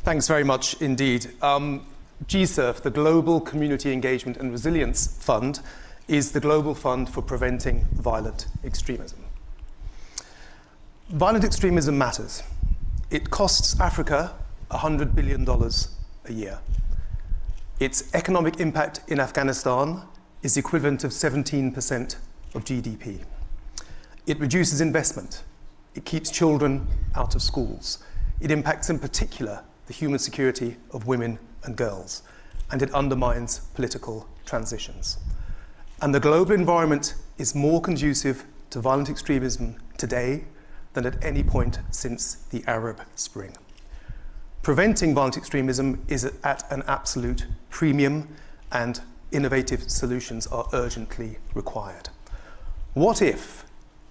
Thanks very much indeed. GSERF, the Global Community Engagement and Resilience Fund, is the global fund for preventing violent extremism. Violent extremism matters. It costs Africa $100 billion a year. Its economic impact in Afghanistan is the equivalent of 17% of GDP. It reduces investment. It keeps children out of schools. It impacts in particular the human security of women and girls, and it undermines political transitions. And the global environment is more conducive to violent extremism today than at any point since the Arab Spring. Preventing violent extremism is at an absolute premium, and innovative solutions are urgently required. What if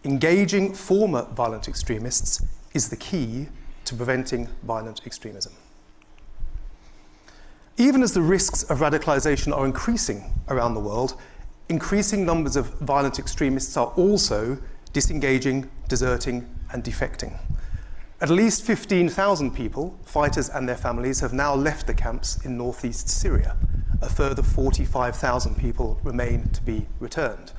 engaging former violent extremists is the key to preventing violent extremism? Even as the risks of radicalization are increasing around the world, increasing numbers of violent extremists are also disengaging, deserting, and defecting. At least 15,000 people, fighters and their families, have now left the camps in northeast Syria. A further 45,000 people remain to be returned.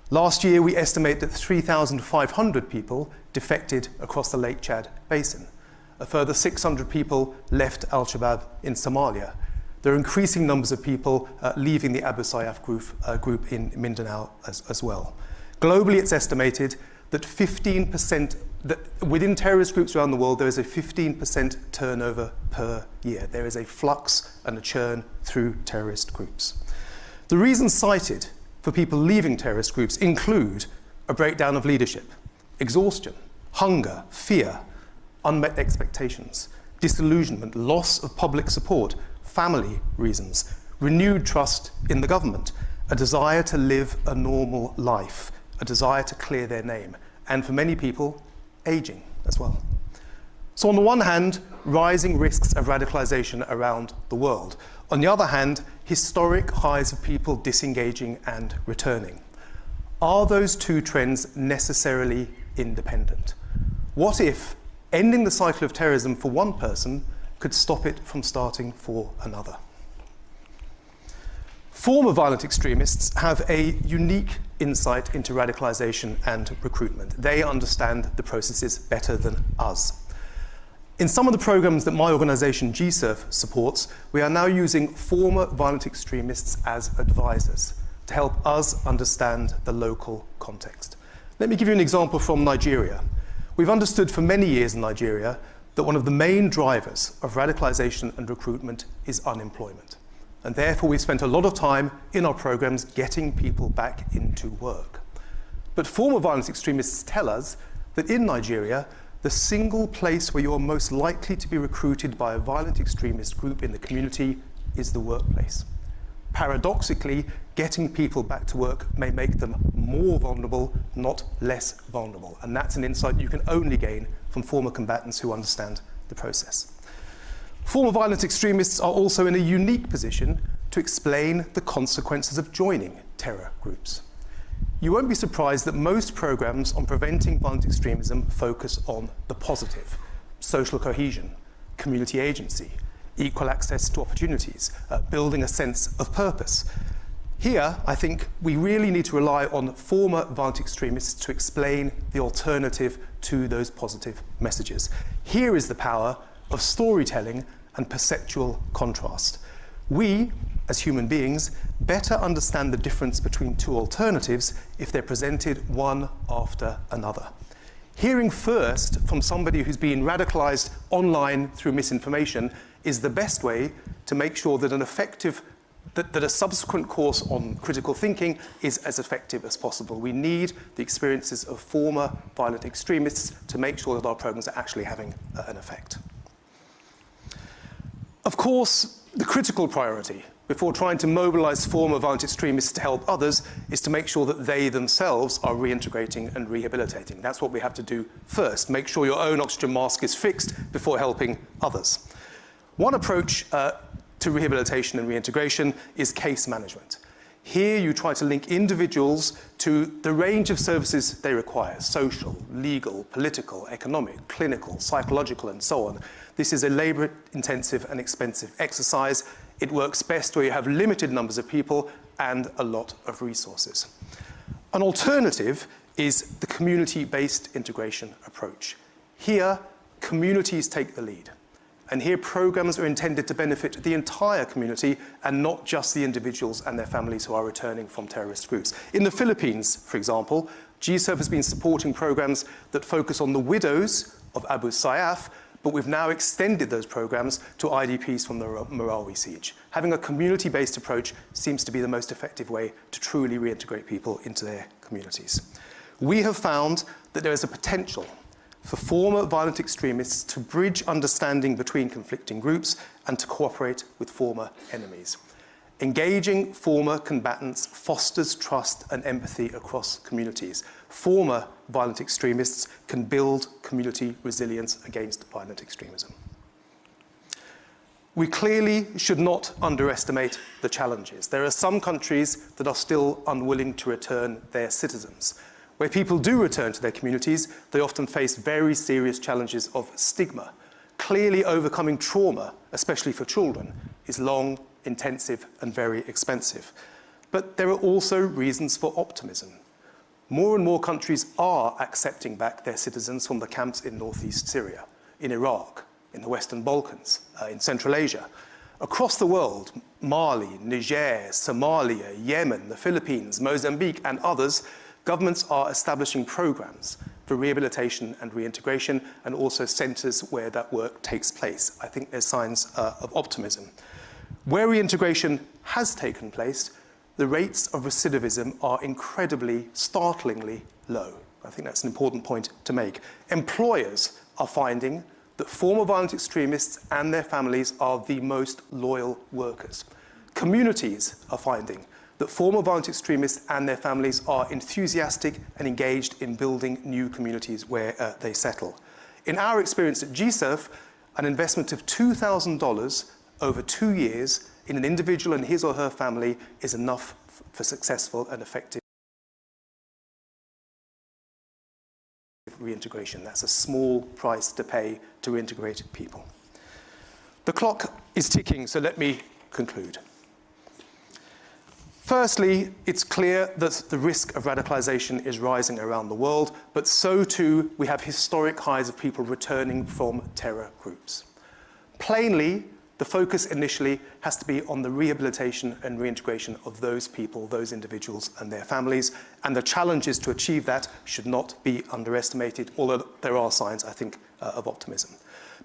Last year, we estimate that 3,500 people defected across the Lake Chad Basin. A further 600 people left Al-Shabaab in Somalia. There are increasing numbers of people leaving the Abu Sayyaf group in Mindanao as well. Globally, it's estimated that 15%, that within terrorist groups around the world, there is a 15% turnover per year. There is a flux and a churn through terrorist groups. The reasons cited for people leaving terrorist groups include a breakdown of leadership, exhaustion, hunger, fear, unmet expectations, disillusionment, loss of public support, family reasons, renewed trust in the government, a desire to live a normal life, a desire to clear their name, and for many people, aging as well. So on the one hand, rising risks of radicalization around the world. On the other hand, historic highs of people disengaging and returning. Are those two trends necessarily independent? What if ending the cycle of terrorism for one person could stop it from starting for another? Former violent extremists have a unique insight into radicalization and recruitment. They understand the processes better than us. In some of the programs that my organization GSERF supports, we are now using former violent extremists as advisors to help us understand the local context. Let me give you an example from Nigeria. We've understood for many years in Nigeria that one of the main drivers of radicalization and recruitment is unemployment. And therefore, we've spent a lot of time in our programs getting people back into work. But former violent extremists tell us that in Nigeria, the single place where you're most likely to be recruited by a violent extremist group in the community is the workplace. Paradoxically, getting people back to work may make them more vulnerable, not less vulnerable. And that's an insight you can only gain from former combatants who understand the process. Former violent extremists are also in a unique position to explain the consequences of joining terror groups. You won't be surprised that most programs on preventing violent extremism focus on the positive: social cohesion, community agency, equal access to opportunities, building a sense of purpose. Here, I think we really need to rely on former violent extremists to explain the alternative to those positive messages. Here is the power of storytelling and perceptual contrast. We, as human beings, better understand the difference between two alternatives if they're presented one after another. Hearing first from somebody who's been radicalized online through misinformation is the best way to make sure that that a subsequent course on critical thinking is as effective as possible. We need the experiences of former violent extremists to make sure that our programs are actually having an effect. Of course, the critical priority before trying to mobilize former violent extremists to help others is to make sure that they themselves are reintegrating and rehabilitating. That's what we have to do first. Make sure your own oxygen mask is fixed before helping others. One approach to rehabilitation and reintegration is case management. Here you try to link individuals to the range of services they require: social, legal, political, economic, clinical, psychological, and so on. This is a labour-intensive and expensive exercise. It works best where you have limited numbers of people and a lot of resources. An alternative is the community-based integration approach. Here, communities take the lead. And here, programs are intended to benefit the entire community and not just the individuals and their families who are returning from terrorist groups. In the Philippines, for example, GSERF has been supporting programs that focus on the widows of Abu Sayyaf, but we've now extended those programs to IDPs from the Marawi siege. Having a community-based approach seems to be the most effective way to truly reintegrate people into their communities. We have found that there is a potential for former violent extremists to bridge understanding between conflicting groups and to cooperate with former enemies. Engaging former combatants fosters trust and empathy across communities. Former violent extremists can build community resilience against violent extremism. We clearly should not underestimate the challenges. There are some countries that are still unwilling to return their citizens. Where people do return to their communities, they often face very serious challenges of stigma. Clearly, overcoming trauma, especially for children, is long, intensive, and very expensive. But there are also reasons for optimism. More and more countries are accepting back their citizens from the camps in northeast Syria, in Iraq, in the Western Balkans, in Central Asia. Across the world, Mali, Niger, Somalia, Yemen, the Philippines, Mozambique, and others, governments are establishing programs for rehabilitation and reintegration, and also centres where that work takes place. I think there's signs of optimism. Where reintegration has taken place, the rates of recidivism are incredibly, startlingly low. I think that's an important point to make. Employers are finding that former violent extremists and their families are the most loyal workers. Communities are finding that former violent extremists and their families are enthusiastic and engaged in building new communities where they settle. In our experience at GSERF, an investment of $2,000 over 2 years in an individual and his or her family is enough for successful and effective reintegration. That's a small price to pay to reintegrate people. The clock is ticking, so let me conclude. Firstly, it's clear that the risk of radicalization is rising around the world, but so too we have historic highs of people returning from terror groups. Plainly, the focus initially has to be on the rehabilitation and reintegration of those people, those individuals and their families, and the challenges to achieve that should not be underestimated, although there are signs, I think, of optimism.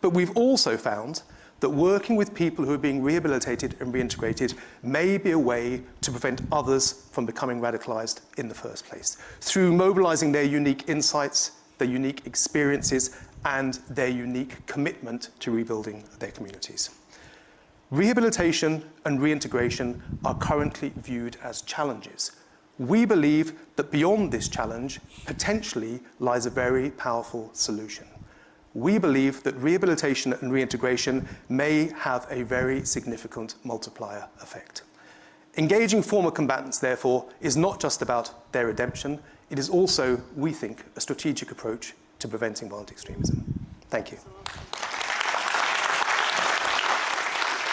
But we've also found that working with people who are being rehabilitated and reintegrated may be a way to prevent others from becoming radicalized in the first place, through mobilizing their unique insights, their unique experiences, and their unique commitment to rebuilding their communities. Rehabilitation and reintegration are currently viewed as challenges. We believe that beyond this challenge, potentially lies a very powerful solution. We believe that rehabilitation and reintegration may have a very significant multiplier effect. Engaging former combatants, therefore, is not just about their redemption, it is also, we think, a strategic approach to preventing violent extremism. Thank you.